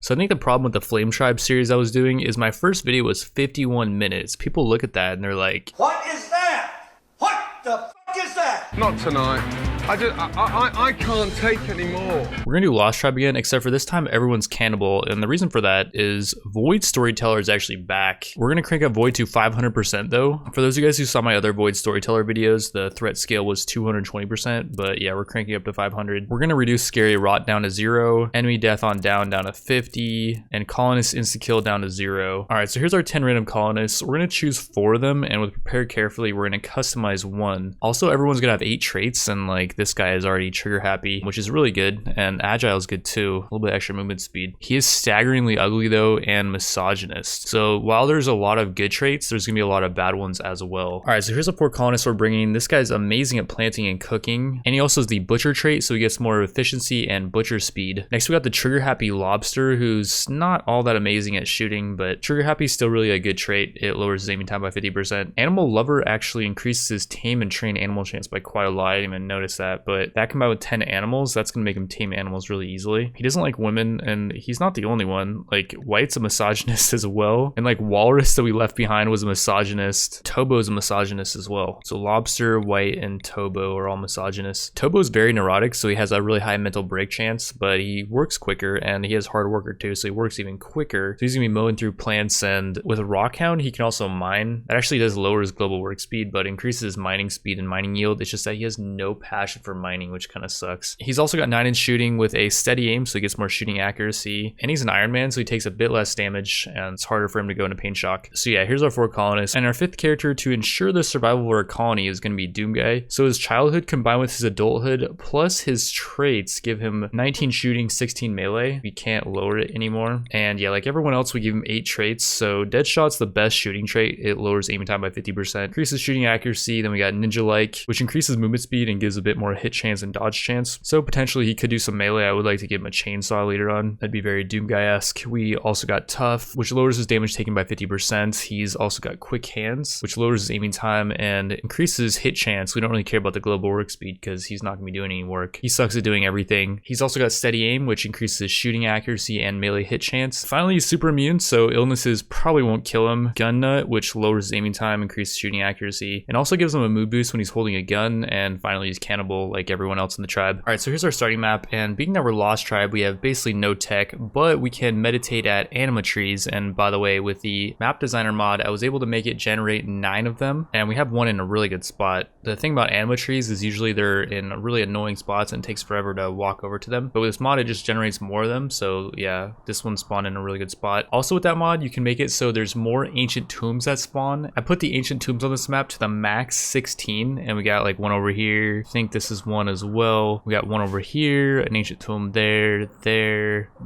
So I think the problem with the Flame Tribe series I was doing is my first video was 51 minutes. People look at that and they're like, what is that? What the fuck is that? Not tonight. I can't take any more. We're gonna do Lost Tribe again, except for this time everyone's cannibal, and the reason for that is VOID Storyteller is actually back. We're gonna crank up VOID to 500% though. For those of you guys who saw my other VOID Storyteller videos, the threat scale was 220%, but yeah, we're cranking up to 500. We're gonna reduce Scary Rot down to 0, Enemy Death on down to 50, and Colonist Insta-Kill down to 0. All right, so here's our 10 random colonists. We're gonna choose 4 of them, and with Prepare Carefully, we're gonna customize 1. Also, everyone's gonna have 8 traits, and like this guy is already trigger happy, which is really good, and agile is good too, a little bit extra movement speed. He is staggeringly ugly though, and misogynist. So while there's a lot of good traits, there's gonna be a lot of bad ones as well. All right, so here's the 4 colonists we're bringing. This guy's amazing at planting and cooking, and he also has the butcher trait, so he gets more efficiency and butcher speed. Next we got the trigger happy lobster, who's not all that amazing at shooting, but trigger happy is still really a good trait. It lowers his aiming time by 50%. Animal lover actually increases his tame and train animal chance by quite a lot. I didn't even notice that, but that combined with 10 animals, that's gonna make him tame animals really easily. He doesn't like women, and he's not the only one. Like White's a misogynist as well, and like Walrus that we left behind was a misogynist. Tobo's a misogynist as well. So Lobster, White, and Tobo are all misogynists. Tobo's very neurotic, so he has a really high mental break chance, but he works quicker, and he has hard worker too, so he works even quicker. So he's gonna be mowing through plants, and with a Rockhound, he can also mine. That actually does lower his global work speed, but increases his mining speed and mining yield. It's just that he has no passion for mining, which kind of sucks. He's also got 9 in shooting with a steady aim, so he gets more shooting accuracy, and he's an Iron Man, so he takes a bit less damage, and it's harder for him to go into pain shock. So yeah, here's our 4 colonists, and our 5th character to ensure the survival of our colony is going to be Doom Guy. So his childhood combined with his adulthood plus his traits give him 19 shooting, 16 melee. We can't lower it anymore, and yeah, like everyone else, we give him 8 traits. So Deadshot's the best shooting trait. It lowers aiming time by 50%, increases shooting accuracy. Then we got Ninja Like, which increases movement speed and gives a bit more hit chance and dodge chance. So potentially he could do some melee. I would like to give him a chainsaw later on. That'd be very Doom Guy-esque. We also got Tough, which lowers his damage taken by 50%. He's also got Quick Hands, which lowers his aiming time and increases hit chance. We don't really care about the global work speed because he's not gonna be doing any work. He sucks at doing everything. He's also got Steady Aim, which increases his shooting accuracy and melee hit chance. Finally, he's super immune, so illnesses probably won't kill him. Gun Nut, which lowers his aiming time, increases shooting accuracy, and also gives him a mood boost when he's holding a gun. And finally, he's cannibal like everyone else in the tribe. All right, so here's our starting map, and being that we're Lost Tribe, we have basically no tech, but we can meditate at anima trees. And by the way, with the map designer mod, I was able to make it generate 9 of them, and we have one in a really good spot. The thing about anima trees is usually they're in really annoying spots and it takes forever to walk over to them, but with this mod it just generates more of them. So yeah, this one spawned in a really good spot. Also with that mod, you can make it so there's more ancient tombs that spawn. I put the ancient tombs on this map to the max 16, and we got like one over here. I think this is one as well. We got one over here, an ancient tomb there.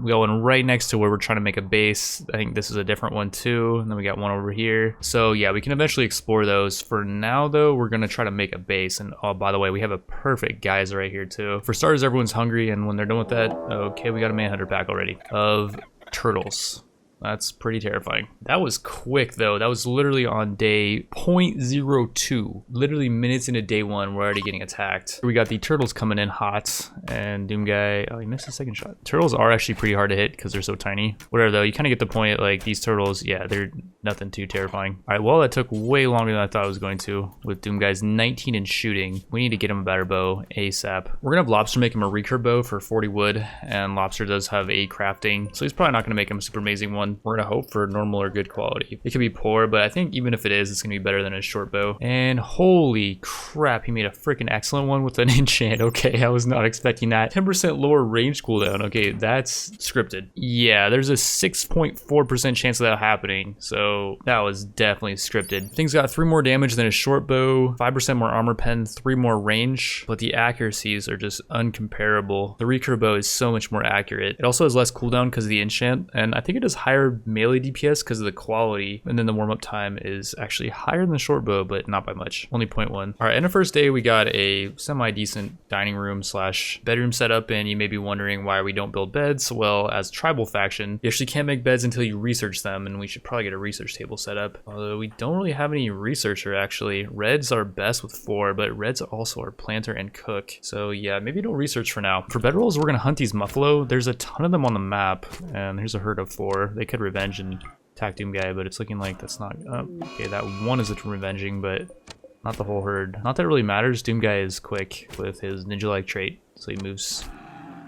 We got one right next to where we're trying to make a base. I think this is a different one too, and then we got one over here. So yeah, we can eventually explore those. For now though, we're gonna try to make a base. And oh, by the way, we have a perfect geyser right here too. For starters, everyone's hungry, and when they're done with that, okay, we got a manhunter pack already of turtles. That's pretty terrifying. That was quick though. That was literally on day 0.02. Literally minutes into day 1, we're already getting attacked. We got the turtles coming in hot, and Doom Guy, oh, he missed a second shot. Turtles are actually pretty hard to hit because they're so tiny. Whatever though, you kind of get the point. Like these turtles, yeah, they're nothing too terrifying. All right, well, that took way longer than I thought it was going to. With Doom Guy's 19 in shooting, we need to get him a better bow ASAP. We're gonna have Lobster make him a recurve bow for 40 wood, and Lobster does have 8 crafting, so he's probably not gonna make him a super amazing one. We're gonna hope for normal or good quality. It could be poor, but I think even if it is, it's gonna be better than his short bow. And holy crap, he made a freaking excellent one with an enchant. Okay, I was not expecting that. 10% lower range cooldown. Okay, that's scripted. Yeah, there's a 6.4% chance of that happening, so that was definitely scripted. Thing's got 3 more damage than his short bow, 5% more armor pen, 3 more range, but the accuracies are just uncomparable. The recurve bow is so much more accurate. It also has less cooldown because of the enchant, and I think it does higher melee DPS because of the quality, and then the warm-up time is actually higher than the short bow, but not by much, only 0.1. All right, in the first day, we got a semi-decent dining room slash bedroom setup, and you may be wondering why we don't build beds. Well, as tribal faction, you actually can't make beds until you research them, and we should probably get a research research table set up. Although we don't really have any researcher actually. Reds are best with 4, but reds also are planter and cook. So yeah, maybe don't research for now. For bedrolls, we're gonna hunt these muffalo. There's a ton of them on the map, and here's a herd of 4. They could revenge and attack Doom Guy, but it's looking like that's not. Okay, that one is a revenging, but not the whole herd. Not that it really matters. Doom Guy is quick with his ninja-like trait, so he moves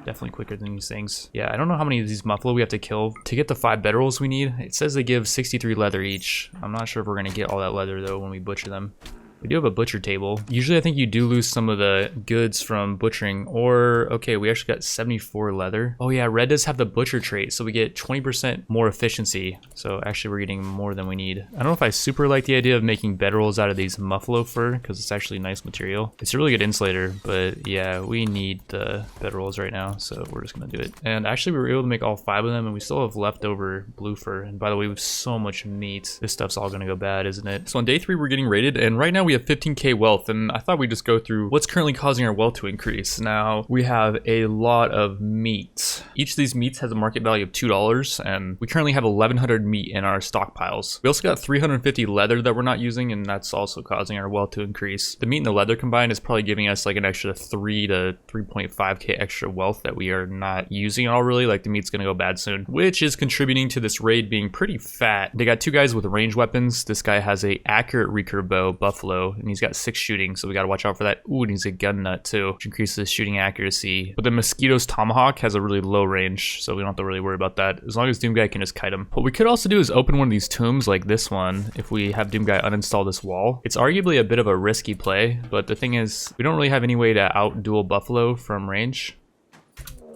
definitely quicker than these things. Yeah, I don't know how many of these muffalo we have to kill to get the 5 bedrolls we need. It says they give 63 leather each. I'm not sure if we're gonna get all that leather though when we butcher them. We do have a butcher table. Usually I think you do lose some of the goods from butchering, or okay, we actually got 74 leather. Oh yeah, red does have the butcher trait, so we get 20% more efficiency. So actually we're getting more than we need. I don't know if I super like the idea of making bedrolls out of these muffalo fur, because it's actually nice material. It's a really good insulator, but yeah, we need the bedrolls right now, so we're just gonna do it. And actually we were able to make all 5 of them, and we still have leftover blue fur. And by the way, we have so much meat. This stuff's all gonna go bad, isn't it? So on day 3 we're getting raided, and right now we have 15k wealth, and I thought we'd just go through what's currently causing our wealth to increase. Now we have a lot of meat. Each of these meats has a market value of $2, and we currently have 1100 meat in our stockpiles. We also got 350 leather that we're not using, and that's also causing our wealth to increase. The meat and the leather combined is probably giving us like an extra 3 to 3.5k extra wealth that we are not using at all really. Like the meat's gonna go bad soon, which is contributing to this raid being pretty fat. They got 2 guys with ranged weapons. This guy has a accurate recurve bow, buffalo, and he's got 6 shooting, so we gotta watch out for that. Ooh, and he's a gun nut too, which increases his shooting accuracy. But the mosquito's tomahawk has a really low range, so we don't have to really worry about that as long as Doom Guy can just kite him. What we could also do is open one of these tombs like this one if we have Doom Guy uninstall this wall. It's arguably a bit of a risky play, but the thing is we don't really have any way to out duel buffalo from range.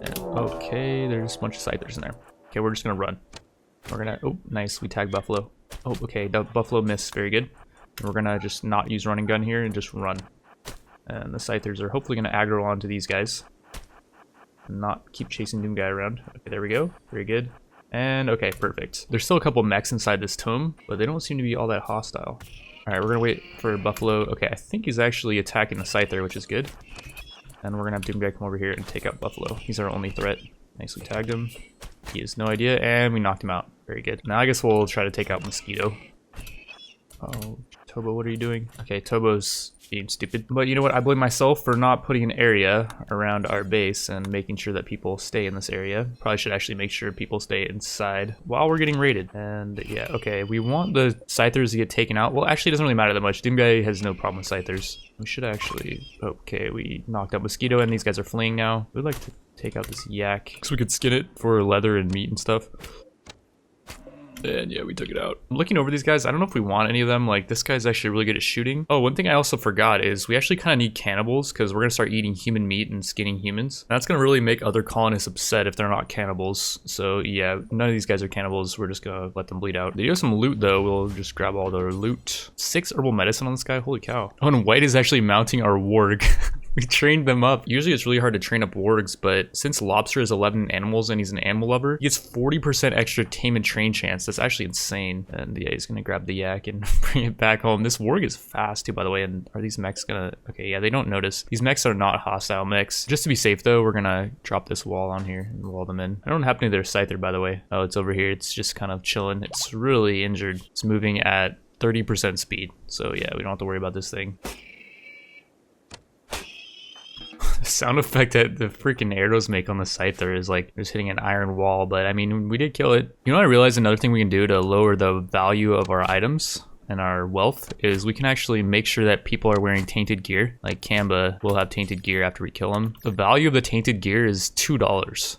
And, okay, there's a bunch of scythers in there. Okay, we're just gonna run. We're gonna, oh nice, we tagged buffalo. Oh, okay, the buffalo missed, very good. We're gonna just not use running gun here and just run. And the scythers are hopefully gonna aggro onto these guys. And not keep chasing Doom Guy around. Okay, there we go. Very good. And okay, perfect. There's still a couple mechs inside this tomb, but they don't seem to be all that hostile. Alright, we're gonna wait for Buffalo. Okay, I think he's actually attacking the scyther, which is good. And we're gonna have Doom Guy come over here and take out Buffalo. He's our only threat. Nicely tagged him. He has no idea, and we knocked him out. Very good. Now I guess we'll try to take out Mosquito. Oh, Tobo, what are you doing? Okay, Tobo's being stupid. But you know what? I blame myself for not putting an area around our base and making sure that people stay in this area. Probably should actually make sure people stay inside while we're getting raided. And yeah, okay, we want the scythers to get taken out. Well, actually, it doesn't really matter that much. Doom Guy has no problem with scythers. We should actually... Okay, we knocked out Mosquito, and these guys are fleeing now. We'd like to take out this yak so we could skin it for leather and meat and stuff. And yeah, we took it out. I'm looking over these guys. I don't know if we want any of them. Like, this guy's actually really good at shooting. Oh, one thing I also forgot is we actually kind of need cannibals because we're going to start eating human meat and skinning humans. And that's going to really make other colonists upset if they're not cannibals. So yeah, none of these guys are cannibals. We're just going to let them bleed out. They do have some loot though. We'll just grab all their loot. 6 herbal medicine on this guy. Holy cow. Oh, and White is actually mounting our warg. We trained them up. Usually it's really hard to train up wargs, but since Lobster is 11 animals and he's an animal lover, he gets 40% extra tame and train chance. That's actually insane. And yeah, he's gonna grab the yak and bring it back home. This warg is fast too, by the way. And are these mechs gonna... Okay, yeah, they don't notice. These mechs are not hostile mechs. Just to be safe though, we're gonna drop this wall on here and wall them in. I don't happen to their scyther, by the way. Oh, it's over here. It's just kind of chilling. It's really injured. It's moving at 30% speed. So yeah, we don't have to worry about this thing. Sound effect that the freaking arrows make on the scyther is like just hitting an iron wall, but I mean, we did kill it. You know, I realized another thing we can do to lower the value of our items and our wealth is we can actually make sure that people are wearing tainted gear. Like Kamba will have tainted gear after we kill him. The value of the tainted gear is $2,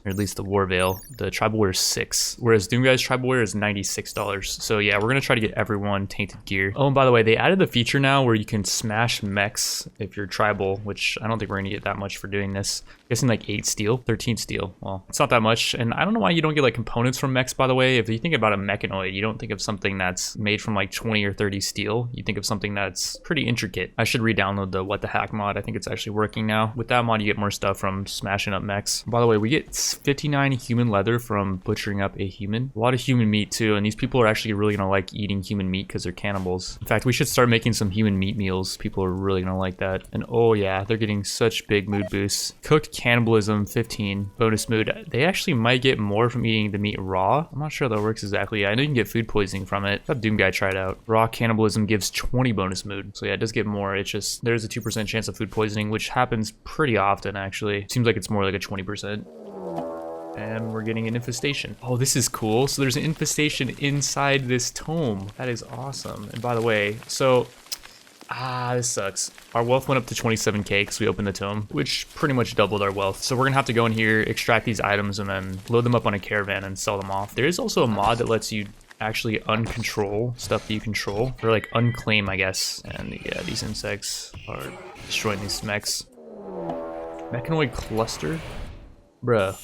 or at least the war veil. The tribal wear is $6, whereas Doom Guy's tribal wear is $96. So yeah, we're gonna try to get everyone tainted gear. Oh, and by the way, they added the feature now where you can smash mechs if you're tribal, which I don't think we're gonna get that much for doing this. I'm guessing like 8 steel, 13 steel. Well, it's not that much, and I don't know why you don't get like components from mechs, by the way. If you think about a mechanoid, you don't think of something that's made from like 20 or 30 steel. You think of something that's pretty intricate. I should re-download the What the Hack mod. I think it's actually working now. With that mod, you get more stuff from smashing up mechs. By the way, we get 59 human leather from butchering up a human. A lot of human meat too, and these people are actually really gonna like eating human meat because they're cannibals. In fact, we should start making some human meat meals. People are really gonna like that. And oh yeah, they're getting such big mood boosts. Cooked cannibalism 15, bonus mood. They actually might get more from eating the meat raw. I'm not sure how that works exactly. I know you can get food poisoning from it. That Doom guy tried out. Raw cannibalism gives 20 bonus mood. So yeah, it does get more. It's just there's a 2% chance of food poisoning, which happens pretty often actually. Seems like it's more like a 20%. And we're getting an infestation. Oh, this is cool. So there's an infestation inside this tome. That is awesome. And by the way, so this sucks. Our wealth went up to 27k because we opened the tome, which pretty much doubled our wealth. So we're gonna have to go in here, extract these items, and then load them up on a caravan and sell them off. There is also a mod that lets you actually uncontrol stuff that you control, or like unclaim, I guess. And yeah, these insects are destroying these mechs. Mechanoid cluster? Bruh.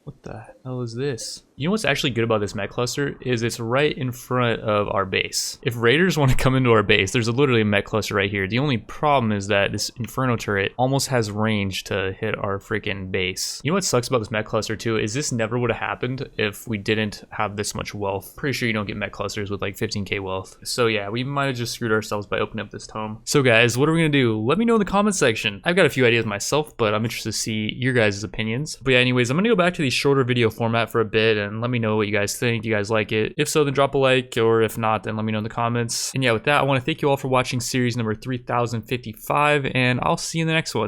What the hell is this? You know what's actually good about this mech cluster is it's right in front of our base. If raiders want to come into our base, there's literally a mech cluster right here. The only problem is that this inferno turret almost has range to hit our freaking base. You know what sucks about this mech cluster too is this never would have happened if we didn't have this much wealth. Pretty sure you don't get mech clusters with like 15k wealth. So yeah, we might have just screwed ourselves by opening up this tome. So guys, what are we gonna do? Let me know in the comment section. I've got a few ideas myself, but I'm interested to see your guys' opinions. But yeah, anyways, I'm gonna go back to the shorter video format for a bit and let me know what you guys think. Do you guys like it? If so, then drop a like, or if not, then let me know in the comments. And yeah, with that, I want to thank you all for watching series number 3055, and I'll see you in the next one.